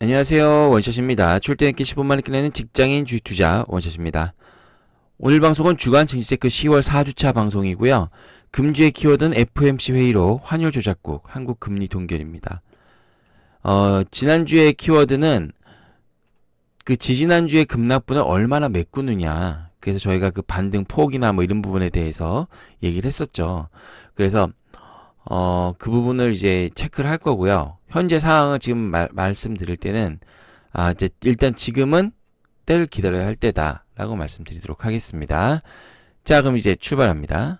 안녕하세요. 원샷입니다. 출퇴근길 10분 만에 끝내는 직장인 주식 투자 원샷입니다. 오늘 방송은 주간 증시세크 10월 4주차 방송이고요. 금주의 키워드는 FOMC 회의로 환율 조작국 한국 금리 동결입니다. 지난주의 키워드는 그 지지난주의 급락분을 얼마나 메꾸느냐. 그래서 저희가 그 반등 폭이나 뭐 이런 부분에 대해서 얘기를 했었죠. 그래서 그 부분을 이제 체크를 할 거고요. 현재 상황을 지금 말씀드릴 때는 이제 일단 지금은 때를 기다려야 할 때다라고 말씀드리도록 하겠습니다. 자, 그럼 이제 출발합니다.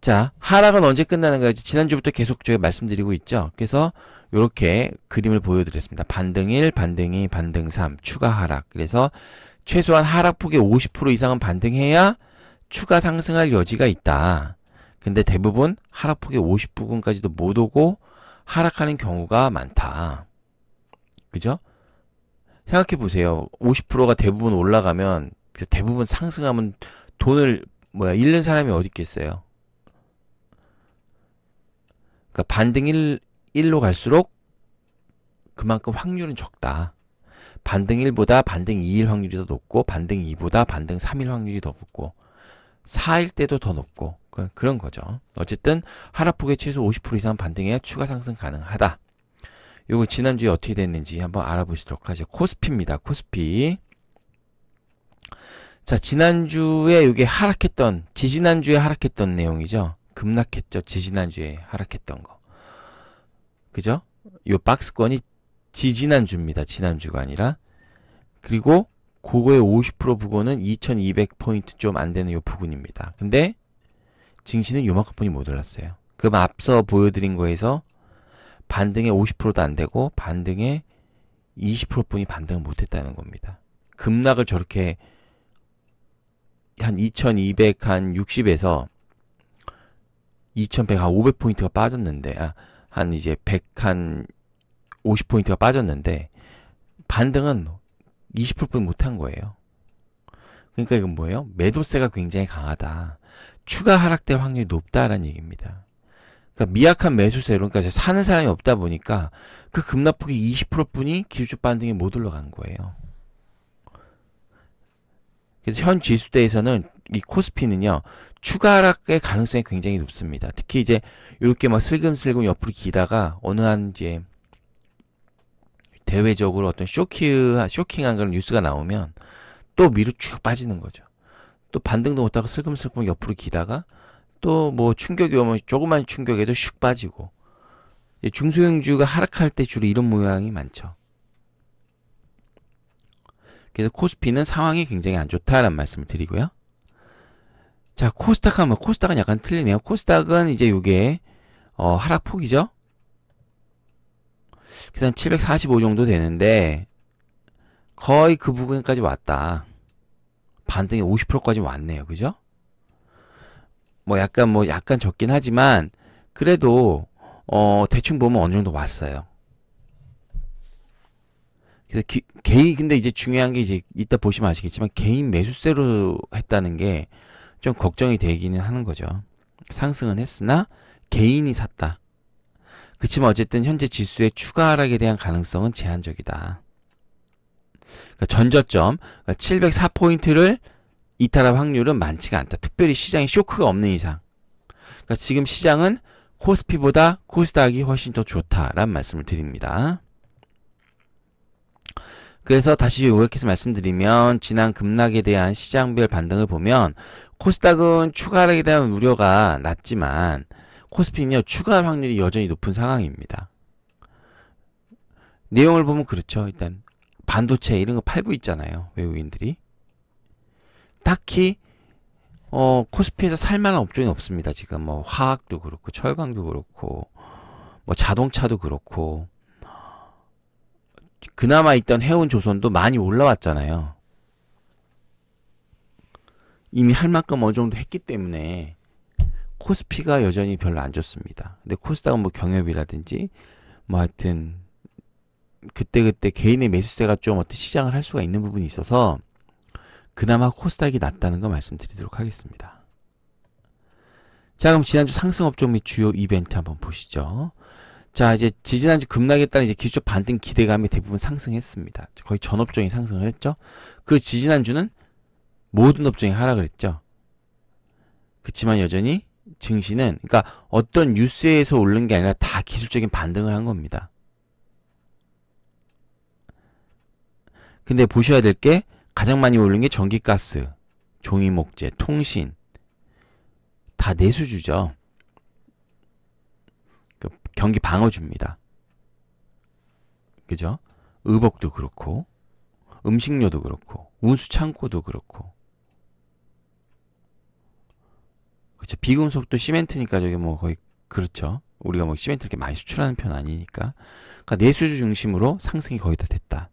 자, 하락은 언제 끝나는가? 지난주부터 계속 저희가 말씀드리고 있죠. 그래서 이렇게 그림을 보여드렸습니다. 반등 1, 반등 2, 반등 3, 추가 하락. 그래서 최소한 하락폭의 50% 이상은 반등해야 추가 상승할 여지가 있다. 근데 대부분 하락폭의 50부근까지도 못 오고 하락하는 경우가 많다. 그죠? 생각해 보세요. 50%가 대부분 올라가면, 대부분 상승하면 돈을, 잃는 사람이 어디 있겠어요? 그러니까 반등 1로 갈수록 그만큼 확률은 적다. 반등 1보다 반등 2일 확률이 더 높고, 반등 2보다 반등 3일 확률이 더 높고, 4일 때도 더 높고, 그런 거죠. 어쨌든 하락폭의 최소 50% 이상 반등해야 추가 상승 가능하다. 요거 지난주에 어떻게 됐는지 한번 알아보시도록 하죠. 코스피입니다. 코스피. 자, 지난주에 요게 지지난주에 하락했던 내용이죠. 급락했죠. 지지난주에 하락했던 거. 그죠? 요 박스권이 지지난주입니다. 지난주가 아니라. 그리고 그거의 50% 부근은 2200포인트 좀 안 되는 요 부근입니다. 근데 증시는 요만큼뿐이 못 올랐어요. 그럼 앞서 보여드린 거에서 반등의 50%도 안 되고 반등의 20%뿐이 반등을 못했다는 겁니다. 급락을 저렇게 한 2260에서 2100, 한 500포인트가 빠졌는데, 한 이제 100, 한 50포인트가 빠졌는데, 반등은 20%뿐이 못한 거예요. 그러니까 이건 뭐예요? 매도세가 굉장히 강하다. 추가 하락될 확률이 높다라는 얘기입니다. 그러니까 미약한 매수세로, 그러니까 사는 사람이 없다 보니까 그 급락폭이 20%뿐이 기술적 반등에 못 올라간 거예요. 그래서 현 지수대에서는 이 코스피는요, 추가 하락의 가능성이 굉장히 높습니다. 특히 이제 이렇게 막 슬금슬금 옆으로 기다가 어느 한 이제 대외적으로 어떤 쇼킹한 그런 뉴스가 나오면 또 위로 쭉 빠지는 거죠. 또 반등도 못하고 슬금슬금 옆으로 기다가 또 뭐 충격이 오면 조그만 충격에도 슉 빠지고, 중소형주가 하락할 때 주로 이런 모양이 많죠. 그래서 코스피는 상황이 굉장히 안 좋다라는 말씀을 드리고요. 자, 코스닥 하면 코스닥은 약간 틀리네요. 코스닥은 이제 요게 하락폭이죠. 그래서 한 745 정도 되는데 거의 그 부분까지 왔다. 반등이 50%까지 왔네요. 그죠? 약간 적긴 하지만 그래도 대충 보면 어느 정도 왔어요. 그래서 근데 이제 중요한 게 이제 이따 보시면 아시겠지만 개인 매수세로 했다는 게 좀 걱정이 되기는 하는 거죠. 상승은 했으나 개인이 샀다. 그치만 어쨌든 현재 지수의 추가 하락에 대한 가능성은 제한적이다. 그러니까 전저점 704포인트를 이탈할 확률은 많지가 않다. 특별히 시장에 쇼크가 없는 이상. 그러니까 지금 시장은 코스피보다 코스닥이 훨씬 더 좋다라는 말씀을 드립니다. 그래서 다시 요약해서 말씀드리면 지난 급락에 대한 시장별 반등을 보면 코스닥은 추가 하락에 대한 우려가 낮지만 코스피는요, 추가할 확률이 여전히 높은 상황입니다. 내용을 보면 그렇죠. 일단 반도체 이런 거 팔고 있잖아요. 외국인들이. 딱히 코스피에서 살만한 업종이 없습니다. 지금 뭐 화학도 그렇고 철강도 그렇고 뭐 자동차도 그렇고, 그나마 있던 해운조선도 많이 올라왔잖아요. 이미 할 만큼 어느 정도 했기 때문에 코스피가 여전히 별로 안 좋습니다. 근데 코스닥은 뭐 경협이라든지 뭐 하여튼 그때그때 개인의 매수세가 좀 어떤 시장을 할 수가 있는 부분이 있어서 그나마 코스닥이 낫다는 거 말씀드리도록 하겠습니다. 자, 그럼 지난주 상승 업종 및 주요 이벤트 한번 보시죠. 자, 이제 지지난주 급락에 따른 이제 기술적 반등 기대감이 대부분 상승했습니다. 거의 전 업종이 상승을 했죠. 그 지지난주는 모든 업종이 하락을 했죠. 그렇지만 여전히 증시는, 그러니까 어떤 뉴스에서 오른 게 아니라 다 기술적인 반등을 한 겁니다. 근데 보셔야 될 게 가장 많이 오른 게 전기가스, 종이목재, 통신, 다 내수주죠. 그 경기 방어주입니다. 그죠? 의복도 그렇고, 음식료도 그렇고, 운수창고도 그렇고. 그렇죠. 비금속도 시멘트니까 저게 뭐 거의 그렇죠. 우리가 뭐 시멘트 이렇게 많이 수출하는 편 아니니까. 그러니까 내수주 중심으로 상승이 거의 다 됐다.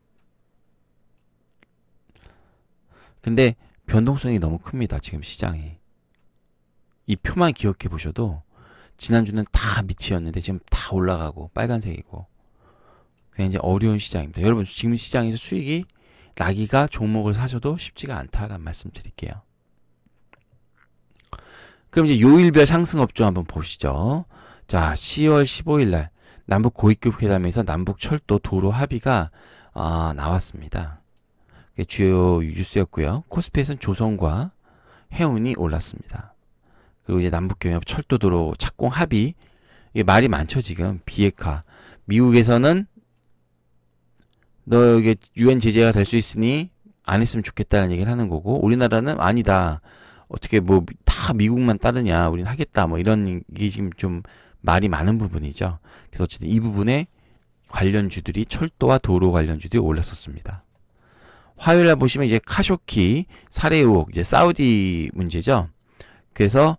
근데 변동성이 너무 큽니다. 지금 시장이. 이 표만 기억해 보셔도 지난주는 다 밑이었는데 지금 다 올라가고 빨간색이고 굉장히 어려운 시장입니다. 여러분 지금 시장에서 수익이 나기가 종목을 사셔도 쉽지가 않다라는 말씀 드릴게요. 그럼 이제 요일별 상승 업종 한번 보시죠. 자, 10월 15일 날 남북 고위급 회담에서 남북 철도 도로 합의가 나왔습니다. 그게 주요 뉴스였고요. 코스피에서는 조선과 해운이 올랐습니다. 그리고 이제 남북경협 철도도로 착공 합의, 이게 말이 많죠 지금. 비핵화. 미국에서는 너 이게 유엔 제재가 될 수 있으니 안 했으면 좋겠다는 얘기를 하는 거고, 우리나라는 아니다. 어떻게 뭐 다 미국만 따르냐, 우린 하겠다, 뭐 이런 게 지금 좀 말이 많은 부분이죠. 그래서 어쨌든 이 부분에 관련주들이, 철도와 도로 관련주들이 올랐었습니다. 화요일날 보시면 이제 카쇼키 살해 의혹, 이제 사우디 문제죠. 그래서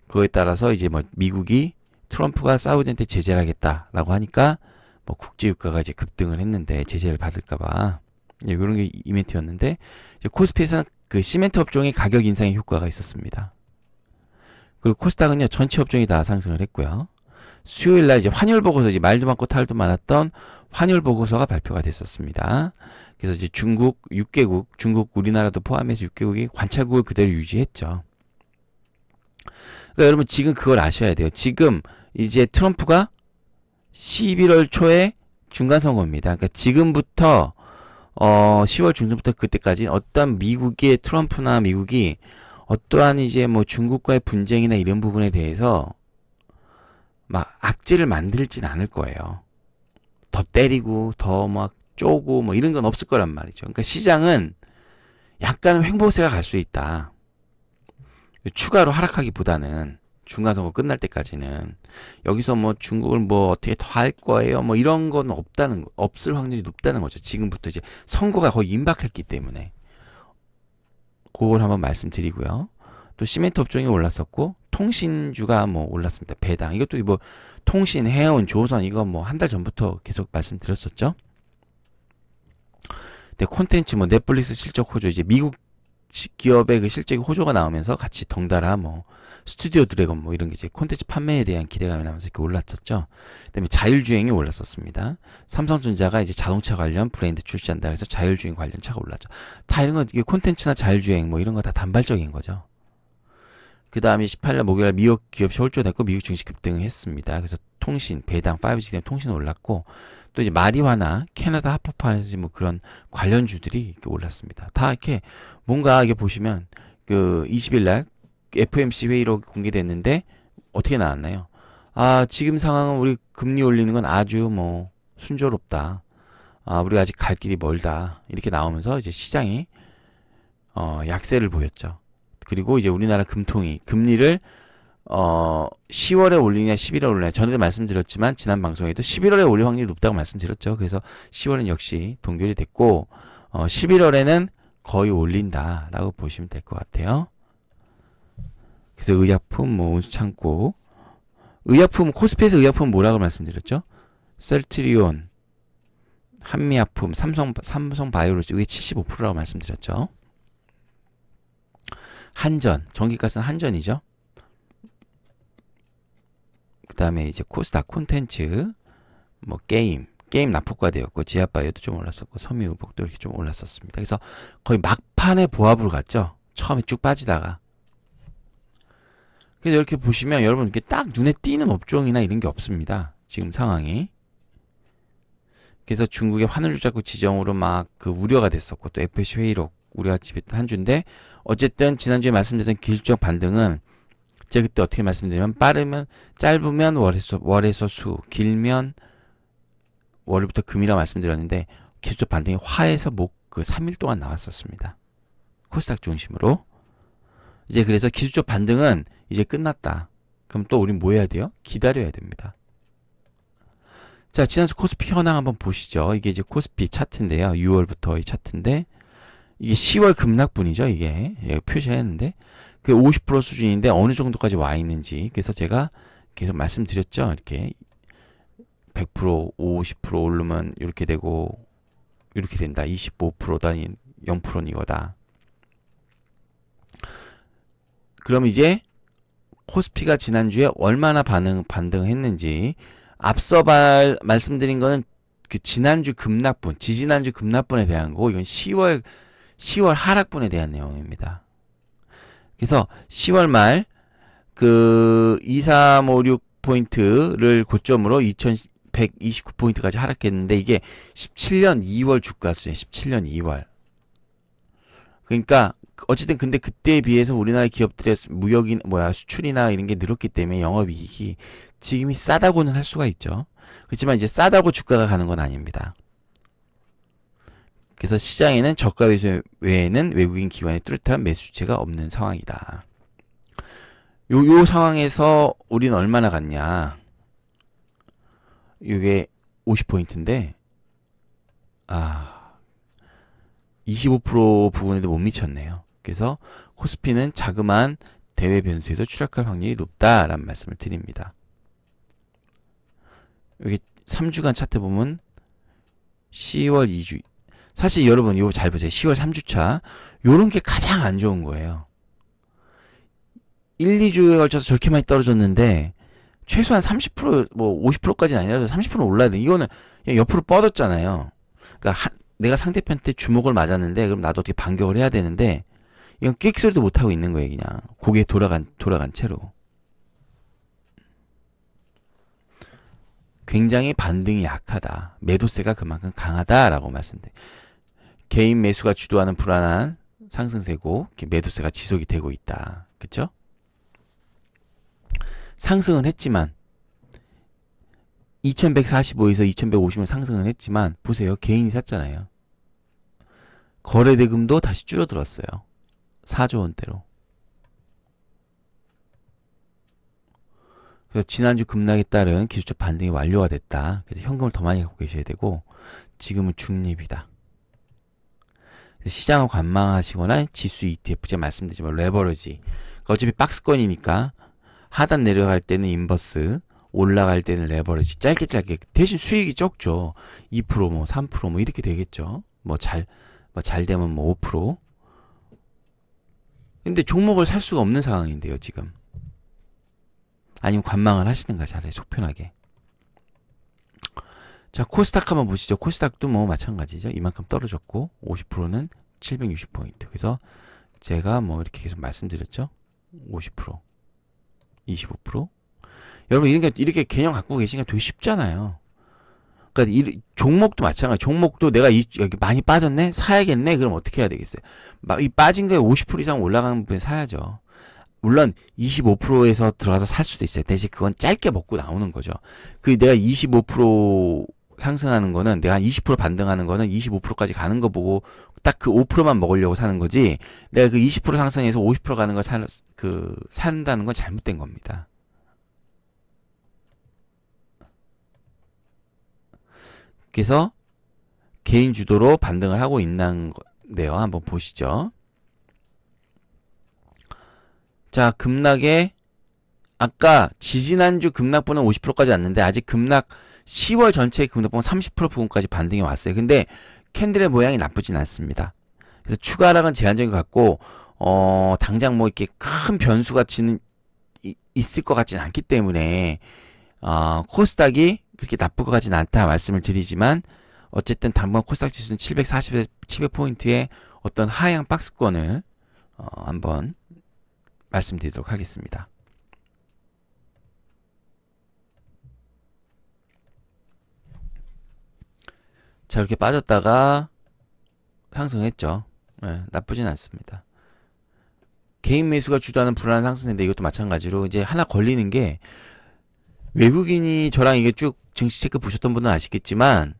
그거에 따라서 이제 뭐 미국이 트럼프가 사우디한테 제재를 하겠다라고 하니까 뭐 국제유가가 이제 급등을 했는데 제재를 받을까봐 이런 게 이벤트였는데, 이제 코스피에서는 그 시멘트 업종의 가격 인상의 효과가 있었습니다. 그리고 코스닥은요 전체 업종이 다 상승을 했고요. 수요일날 이제 환율 보고서, 이제 말도 많고 탈도 많았던 환율 보고서가 발표가 됐었습니다. 그래서 이제 중국 6개국, 중국 우리나라도 포함해서 6개국이 관찰국을 그대로 유지했죠. 그러니까 여러분 지금 그걸 아셔야 돼요. 지금 이제 트럼프가 11월 초에 중간선거입니다. 그러니까 지금부터 10월 중순부터 그때까지 어떤 미국의 트럼프나 미국이 어떠한 이제 뭐 중국과의 분쟁이나 이런 부분에 대해서 막 악재를 만들진 않을 거예요. 더 때리고 더 막 쪼고 뭐 이런 건 없을 거란 말이죠. 그러니까 시장은 약간 횡보세가 갈 수 있다. 추가로 하락하기보다는 중간선거 끝날 때까지는 여기서 뭐 중국을 뭐 어떻게 더 할 거예요, 뭐 이런 건 없을 확률이 높다는 거죠. 지금부터 이제 선거가 거의 임박했기 때문에. 그걸 한번 말씀드리고요. 또 시멘트 업종이 올랐었고, 통신주가 뭐 올랐습니다. 배당. 이것도 뭐 통신, 해운, 조선 이거 뭐 한 달 전부터 계속 말씀드렸었죠. 근데 콘텐츠 뭐 넷플릭스 실적 호조, 이제 미국 기업의 그 실적이 호조가 나오면서 같이 덩달아 뭐 스튜디오 드래곤 뭐 이런 게 이제 콘텐츠 판매에 대한 기대감이 나면서 이렇게 올랐었죠. 그다음에 자율주행이 올랐었습니다. 삼성전자가 이제 자동차 관련 브랜드 출시한다 해서 자율주행 관련 차가 올랐죠. 다 이런 거, 이게 콘텐츠나 자율주행 뭐 이런 거 다 단발적인 거죠. 그 다음에 18일 목요일 미국 기업 홀조됐고 미국 증시 급등했습니다. 그래서 통신, 배당, 5G 때문에 통신 올랐고, 또 이제 마리화나 캐나다 합법화에서 뭐 그런 관련주들이 이렇게 올랐습니다. 다 이렇게 뭔가 이게 보시면 그 20일 날 FOMC 회의로 공개됐는데 어떻게 나왔나요? 지금 상황은 우리 금리 올리는 건 아주 뭐 순조롭다. 우리가 아직 갈 길이 멀다. 이렇게 나오면서 이제 시장이 약세를 보였죠. 그리고 이제 우리나라 금통이 금리를 10월에 올리냐 11월에 올리냐, 전에도 말씀드렸지만 지난 방송에도 11월에 올릴 확률이 높다고 말씀드렸죠. 그래서 10월은 역시 동결이 됐고 11월에는 거의 올린다라고 보시면 될 것 같아요. 그래서 의약품, 뭐 운수창고, 의약품, 코스피에서 의약품 뭐라고 말씀드렸죠? 셀트리온, 한미약품, 삼성바이오로직, 이게 75%라고 말씀드렸죠. 한전, 전기가스는 한전이죠. 그 다음에 이제 코스닥 콘텐츠, 뭐 게임 낙폭과대였고, 지하바이오도 좀 올랐었고, 섬유의복도 이렇게 좀 올랐었습니다. 그래서 거의 막판에 보합으로 갔죠. 처음에 쭉 빠지다가. 그래서 이렇게 보시면 여러분 이렇게 딱 눈에 띄는 업종이나 이런 게 없습니다. 지금 상황이. 그래서 중국의 환율조작국 지정으로 막 그 우려가 됐었고, 또 FOMC 회의록 우려가 집했던 한 주인데, 어쨌든 지난주에 말씀드렸던 기술적 반등은 제가 그때 어떻게 말씀드리면, 짧으면 월에서 수, 길면 월요일부터 금이라고 말씀드렸는데, 기술적 반등이 화에서 그 3일 동안 나왔었습니다. 코스닥 중심으로. 이제 그래서 기술적 반등은 이제 끝났다. 그럼 또 우린 뭐 해야 돼요? 기다려야 됩니다. 자, 지난주 코스피 현황 한번 보시죠. 이게 이제 코스피 차트인데요. 6월부터의 차트인데, 이게 10월 급락분이죠. 이게 표시했는데, 그 50% 수준인데 어느 정도까지 와 있는지. 그래서 제가 계속 말씀드렸죠. 이렇게 100%, 50% 오르면 이렇게 되고, 이렇게 된다. 25%다, 0%는 이거다. 그럼 이제 코스피가 지난주에 얼마나 반등했는지, 앞서 말씀드린 거는 그 지난주 급락분, 지지난주 급락분에 대한 거고, 이건 10월 하락분에 대한 내용입니다. 그래서 10월 말, 그 2356포인트를 고점으로 2129포인트까지 하락했는데, 이게 17년 2월 주가 수준, 17년 2월. 그러니까, 어쨌든 근데 그때에 비해서 우리나라 기업들의 수출이나 이런 게 늘었기 때문에 영업이익이 지금이 싸다고는 할 수가 있죠. 그렇지만 이제 싸다고 주가가 가는 건 아닙니다. 그래서 시장에는 저가 매수 외에는 외국인 기관의 뚜렷한 매수주체가 없는 상황이다. 요 상황에서 우리는 얼마나 갔냐. 이게 50포인트인데 25% 부분에도 못 미쳤네요. 그래서 코스피는 자그마한 대외 변수에서 추락할 확률이 높다라는 말씀을 드립니다. 여기 3주간 차트 보면 10월 2주, 사실 여러분 이거 잘 보세요. 10월 3주차 요런 게 가장 안 좋은 거예요. 1, 2주에 걸쳐서 저렇게 많이 떨어졌는데 최소한 30%, 뭐 50%까지는 아니라도 30% 올라야 돼. 이거는 그냥 옆으로 뻗었잖아요. 그러니까 내가 상대편한테 주먹을 맞았는데 그럼 나도 어떻게 반격을 해야 되는데 이건 끽 소리도 못하고 있는 거예요. 그냥 고개 돌아간 채로. 굉장히 반등이 약하다. 매도세가 그만큼 강하다라고 말씀드려요. 개인 매수가 주도하는 불안한 상승세고 매도세가 지속이 되고 있다. 그쵸? 상승은 했지만 2145에서 2150은 상승은 했지만 보세요. 개인이 샀잖아요. 거래대금도 다시 줄어들었어요. 4조 원대로. 그래서 지난주 급락에 따른 기술적 반등이 완료가 됐다. 그래서 현금을 더 많이 갖고 계셔야 되고 지금은 중립이다. 시장을 관망하시거나 지수 ETF, 제가 말씀드리지만 레버리지. 어차피 박스권이니까 하단 내려갈 때는 인버스, 올라갈 때는 레버리지. 짧게 대신 수익이 적죠. 2% 뭐 3% 뭐 이렇게 되겠죠. 잘 되면 뭐 5%. 근데 종목을 살 수가 없는 상황인데요, 지금. 아니면 관망을 하시는가 잘해, 속편하게. 자, 코스닥 한번 보시죠. 코스닥도 뭐 마찬가지죠. 이만큼 떨어졌고 50%는 760포인트. 그래서 제가 뭐 이렇게 계속 말씀드렸죠. 50%, 25%. 여러분 이렇게 개념 갖고 계시니까 되게 쉽잖아요. 그러니까 종목도 마찬가지. 종목도 내가 여기 많이 빠졌네? 사야겠네? 그럼 어떻게 해야 되겠어요? 이 빠진 거에 50% 이상 올라가는 부분에 사야죠. 물론 25%에서 들어가서 살 수도 있어요. 대신 그건 짧게 먹고 나오는 거죠. 내가 25% 상승하는 거는 내가 한 20% 반등하는 거는 25%까지 가는 거 보고 딱 그 5%만 먹으려고 사는 거지. 내가 그 20% 상승해서 50% 가는 거 산다는 건 잘못된 겁니다. 그래서 개인 주도로 반등을 하고 있는 건데요. 한번 보시죠. 자, 급락에 아까 지지난주 급락분은 50%까지 왔는데 아직 10월 전체의 급락분은 30% 부분까지 반등이 왔어요. 근데 캔들의 모양이 나쁘진 않습니다. 그래서 추가 하락은 제한적인 것 같고 당장 뭐 이렇게 큰 변수가 있을 것 같지는 않기 때문에 코스닥이 그렇게 나쁠 것 같지는 않다 말씀을 드리지만 어쨌든 당분 코스닥 지수는 740에서 700포인트의 어떤 하향 박스권을 한번 말씀드리도록 하겠습니다. 자, 이렇게 빠졌다가 상승했죠. 네, 나쁘진 않습니다. 개인 매수가 주도하는 불안한 상승인데 이것도 마찬가지로 이제 하나 걸리는 게 외국인이 저랑 이게 쭉 증시 체크 보셨던 분은 아시겠지만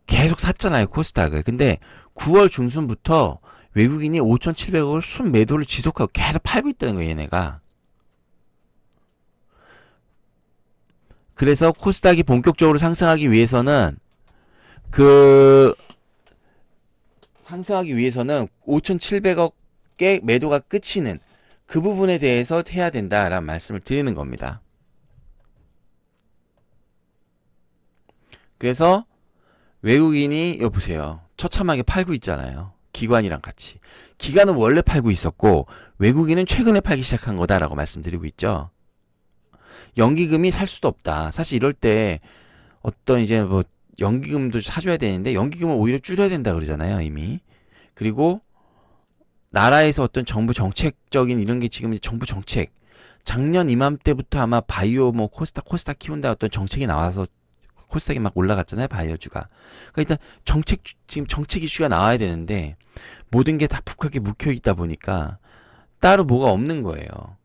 계속 샀잖아요, 코스닥을. 근데 9월 중순부터 외국인이 5,700억을 순매도를 지속하고 계속 팔고 있다는 거예요, 얘네가. 그래서 코스닥이 본격적으로 상승하기 위해서는 5,700억의 매도가 끝이는 그 부분에 대해서 해야 된다라는 말씀을 드리는 겁니다. 그래서 외국인이 여보세요. 처참하게 팔고 있잖아요. 기관이랑 같이. 기관은 원래 팔고 있었고 외국인은 최근에 팔기 시작한 거다라고 말씀드리고 있죠. 연기금이 살 수도 없다. 사실 이럴 때 어떤 이제 뭐 연기금도 사줘야 되는데 연기금을 오히려 줄여야 된다 그러잖아요, 이미. 그리고 나라에서 어떤 정부 정책적인 이런 게 지금 정부 정책 작년 이맘때부터 아마 바이오 뭐 코스닥 키운다 어떤 정책이 나와서 코스닥이 막 올라갔잖아요, 바이오주가. 그러니까 일단 지금 정책 이슈가 나와야 되는데 모든 게 다 북하게 묵혀 있다 보니까 따로 뭐가 없는 거예요.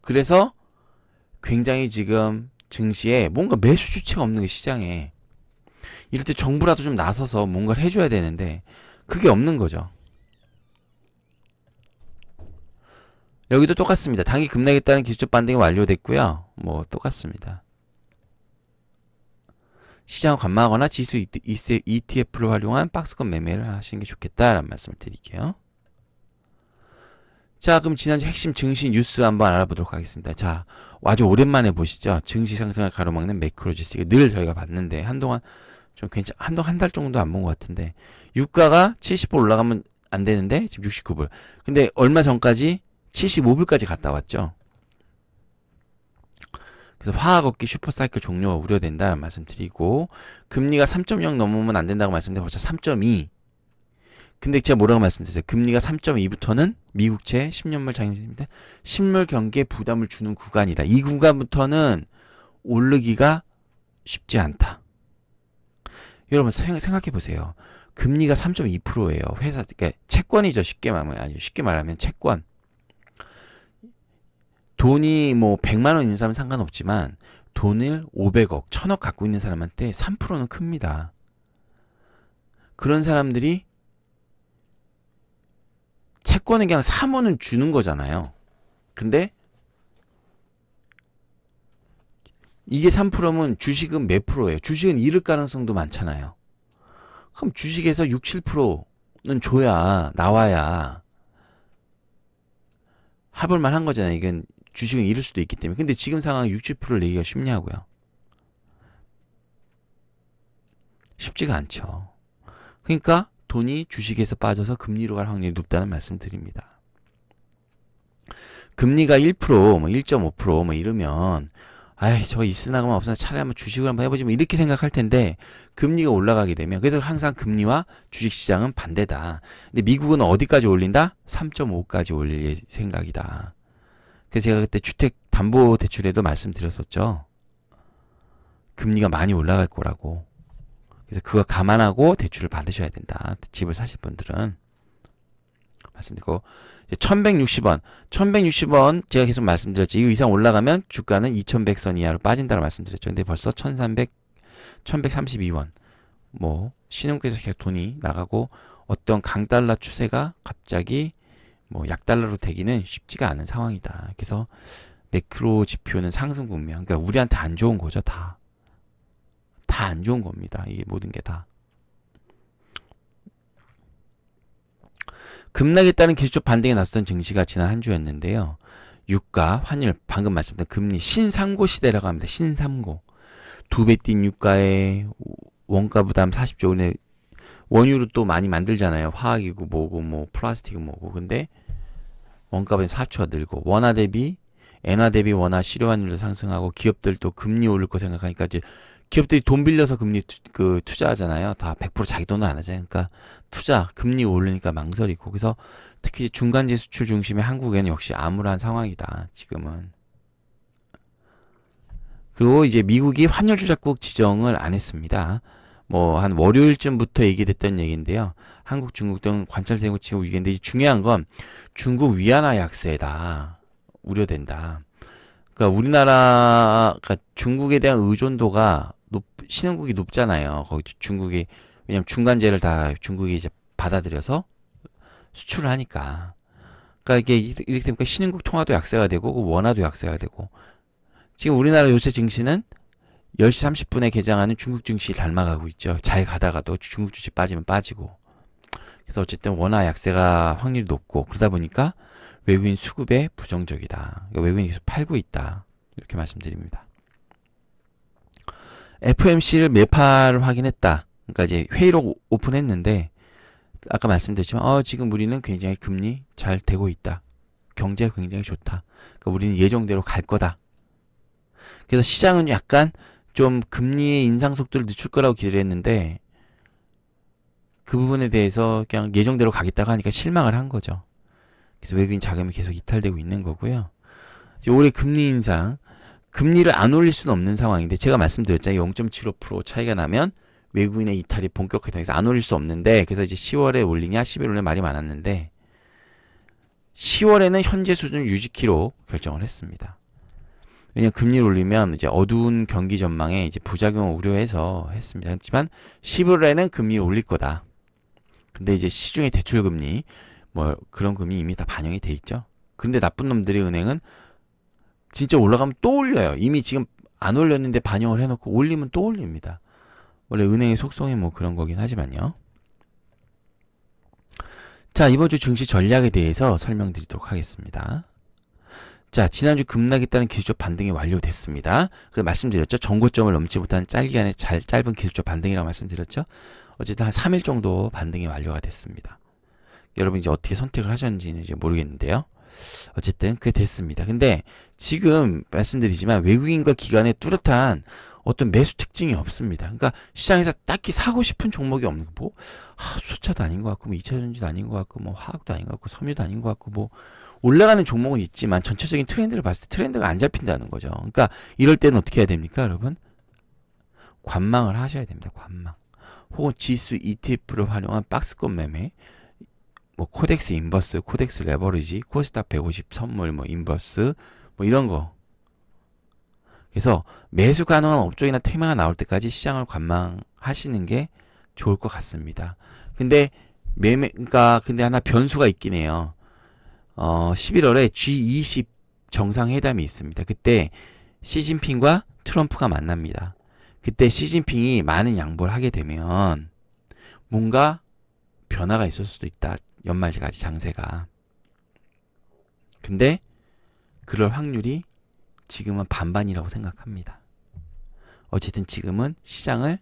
그래서 굉장히 지금 증시에 뭔가 매수 주체가 없는 게 시장에. 이럴 때 정부라도 좀 나서서 뭔가를 해줘야 되는데 그게 없는 거죠. 여기도 똑같습니다. 당이 급락했다는 기술적 반등이 완료됐고요. 뭐 똑같습니다. 시장을 관망하거나 지수 ETF를 활용한 박스권 매매를 하시는 게 좋겠다라는 말씀을 드릴게요. 자, 그럼 지난주 핵심 증시 뉴스 한번 알아보도록 하겠습니다. 자, 아주 오랜만에 보시죠. 증시 상승을 가로막는 매크로지수. 늘 저희가 봤는데 한동안 좀 한동 한 달 정도 안 본 것 같은데 유가가 70불 올라가면 안 되는데 지금 69불. 근데 얼마 전까지 75불까지 갔다 왔죠. 그래서 화학업계 슈퍼사이클 종료가 우려된다는 말씀 드리고 금리가 3.0 넘으면 안 된다고 말씀드렸는데 벌써 3.2. 근데 제가 뭐라고 말씀드렸어요? 금리가 3.2부터는 미국채 10년물 장기입니다. 실물 경기에 부담을 주는 구간이다. 이 구간부터는 오르기가 쉽지 않다. 여러분 생각해 보세요. 금리가 3.2%예요. 회사 그러니까 채권이죠. 쉽게 말하면 채권. 돈이 뭐 100만 원 있는 사람은 상관없지만 돈을 500억, 1000억 갖고 있는 사람한테 3%는 큽니다. 그런 사람들이 채권을 그냥 사면은 주는 거잖아요. 근데 이게 3%면 주식은 몇 프로예요? 주식은 잃을 가능성도 많잖아요. 그럼 주식에서 6, 7%는 줘야 나와야 해볼만 한 거잖아요. 이건 주식은 잃을 수도 있기 때문에. 근데 지금 상황에 6, 7%를 내기가 쉽냐고요. 쉽지가 않죠. 그러니까 돈이 주식에서 빠져서 금리로 갈 확률이 높다는 말씀 드립니다. 금리가 1%, 뭐 1.5%, 뭐 이러면 아이 저 있으나가면 없으나 차라리 한번 주식을 한번 해보지 뭐 이렇게 생각할 텐데 금리가 올라가게 되면 그래서 항상 금리와 주식시장은 반대다. 근데 미국은 어디까지 올린다? 3.5까지 올릴 생각이다. 그래서 제가 그때 주택담보대출에도 말씀드렸었죠. 금리가 많이 올라갈 거라고. 그래서 그거 감안하고 대출을 받으셔야 된다. 집을 사실 분들은. 말씀드리고 1160원. 1160원 제가 계속 말씀드렸죠. 이 이상 올라가면 주가는 2100선 이하로 빠진다고 말씀드렸죠. 근데 벌써 1132원. 뭐 신흥국에서 계속 돈이 나가고 어떤 강달러 추세가 갑자기 뭐 약달러로 되기는 쉽지가 않은 상황이다. 그래서 매크로 지표는 상승 국면. 그러니까 우리한테 안 좋은 거죠. 다 안 좋은 겁니다. 이게 모든 게 다. 급락에 따른 기술적 반등에 나섰던 증시가 지난 한 주였는데요. 유가, 환율, 방금 말씀드린 금리, 신삼고 시대라고 합니다. 신삼고. 2배 뛴 유가에 원가 부담 40조. 근데 원유로 또 많이 만들잖아요. 화학이고 뭐고 뭐 플라스틱이고 뭐고. 근데 원가 부담 4초가 늘고 원화 대비, 엔화 대비 원화 실효 환율도 상승하고 기업들도 금리 오를 거 생각하니까 이제 기업들이 돈 빌려서 금리 투자하잖아요. 다 100% 자기 돈은 안 하잖아요. 그러니까 금리 오르니까 망설이고. 그래서 특히 중간재 수출 중심의 한국에는 역시 암울한 상황이다. 지금은. 그리고 이제 미국이 환율 조작국 지정을 안 했습니다. 뭐 한 월요일쯤부터 얘기됐던 얘기인데요. 한국, 중국 등 관찰되고 지금 위기인데 중요한 건 중국 위안화 약세다. 우려된다. 그러니까 우리나라가 중국에 대한 의존도가 신흥국이 높잖아요. 거기 중국이 왜냐면 중간재를 다 중국이 이제 받아들여서 수출을 하니까. 그러니까 이게 이렇게 되니까 신흥국 통화도 약세가 되고 원화도 약세가 되고 지금 우리나라 요새 증시는 10시 30분에 개장하는 중국 증시 닮아가고 있죠. 잘 가다가도 중국 증시 빠지면 빠지고. 그래서 어쨌든 원화 약세가 확률이 높고 그러다 보니까 외국인 수급에 부정적이다. 그러니까 외국인이 계속 팔고 있다. 이렇게 말씀드립니다. FOMC를 매파를 확인했다. 그러니까 이제 회의록 오픈했는데 아까 말씀드렸지만 지금 우리는 굉장히 금리 잘 되고 있다. 경제가 굉장히 좋다. 그러니까 우리는 예정대로 갈 거다. 그래서 시장은 약간 좀 금리의 인상 속도를 늦출 거라고 기대를 했는데 그 부분에 대해서 그냥 예정대로 가겠다고 하니까 실망을 한 거죠. 그래서 외국인 자금이 계속 이탈되고 있는 거고요. 이제 올해 금리 인상, 금리를 안 올릴 수는 없는 상황인데 제가 말씀드렸잖아요. 0.75% 차이가 나면 외국인의 이탈이 본격화돼서 안 올릴 수 없는데 그래서 이제 10월에 올리냐 11월에 올리냐 말이 많았는데 10월에는 현재 수준을 유지키로 결정을 했습니다. 왜냐면 금리를 올리면 이제 어두운 경기 전망에 이제 부작용을 우려해서 했습니다. 하지만 11월에는 금리를 올릴 거다. 근데 이제 시중의 대출 금리 뭐 그런 금리 이미 다 반영이 돼 있죠. 근데 나쁜 놈들이 은행은 진짜 올라가면 또 올려요. 이미 지금 안 올렸는데 반영을 해놓고 올리면 또 올립니다. 원래 은행의 속성이 뭐 그런 거긴 하지만요. 자, 이번 주 증시 전략에 대해서 설명드리도록 하겠습니다. 자, 지난주 급락에 따른 기술적 반등이 완료됐습니다. 그 말씀드렸죠. 전고점을 넘지 못한 짧은 기술적 반등이라고 말씀드렸죠. 어쨌든 한 3일 정도 반등이 완료가 됐습니다. 여러분 이제 어떻게 선택을 하셨는지는 이제 모르겠는데요. 어쨌든 그게 됐습니다. 근데 지금 말씀드리지만 외국인과 기관의 뚜렷한 어떤 매수 특징이 없습니다. 그러니까 시장에서 딱히 사고 싶은 종목이 없는 거 뭐 수소차도 아닌 것 같고 뭐 2차전지도 아닌 것 같고 뭐 화학도 아닌 것 같고 섬유도 아닌 것 같고 뭐 올라가는 종목은 있지만 전체적인 트렌드를 봤을 때 트렌드가 안 잡힌다는 거죠. 그러니까 이럴 때는 어떻게 해야 됩니까, 여러분? 관망을 하셔야 됩니다. 관망. 혹은 지수 ETF를 활용한 박스권 매매, 뭐 코덱스 인버스, 코덱스 레버리지, 코스닥 150 선물, 뭐 인버스, 뭐 이런 거. 그래서 매수 가능한 업종이나 테마가 나올 때까지 시장을 관망하시는 게 좋을 것 같습니다. 근데 그러니까 근데 하나 변수가 있긴 해요. 11월에 G20 정상회담이 있습니다. 그때 시진핑과 트럼프가 만납니다. 그때 시진핑이 많은 양보를 하게 되면 뭔가 변화가 있을 수도 있다. 연말까지 장세가. 근데 그럴 확률이 지금은 반반이라고 생각합니다. 어쨌든 지금은 시장을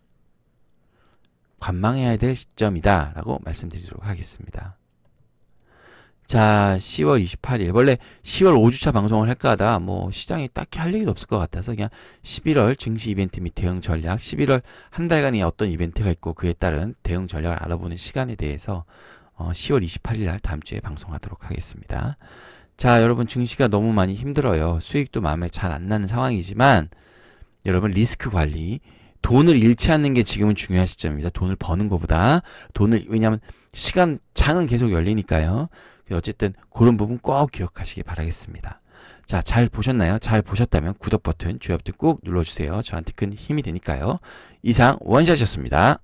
관망해야 될 시점이다 라고 말씀드리도록 하겠습니다. 자, 10월 28일. 원래 10월 5주차 방송을 할까 하다 뭐 시장이 딱히 할 얘기도 없을 것 같아서 그냥 11월 증시 이벤트 및 대응 전략, 11월 한 달간이 어떤 이벤트가 있고 그에 따른 대응 전략을 알아보는 시간에 대해서 10월 28일 날 다음 주에 방송하도록 하겠습니다. 자, 여러분 증시가 너무 많이 힘들어요. 수익도 마음에 잘 안 나는 상황이지만 여러분 리스크 관리, 돈을 잃지 않는 게 지금은 중요한 시점입니다. 돈을 버는 것보다 왜냐하면 장은 계속 열리니까요. 어쨌든 그런 부분 꼭 기억하시기 바라겠습니다. 자, 잘 보셨나요? 잘 보셨다면 구독 버튼, 좋아요 버튼 꾹 눌러주세요. 저한테 큰 힘이 되니까요. 이상 원샷이었습니다.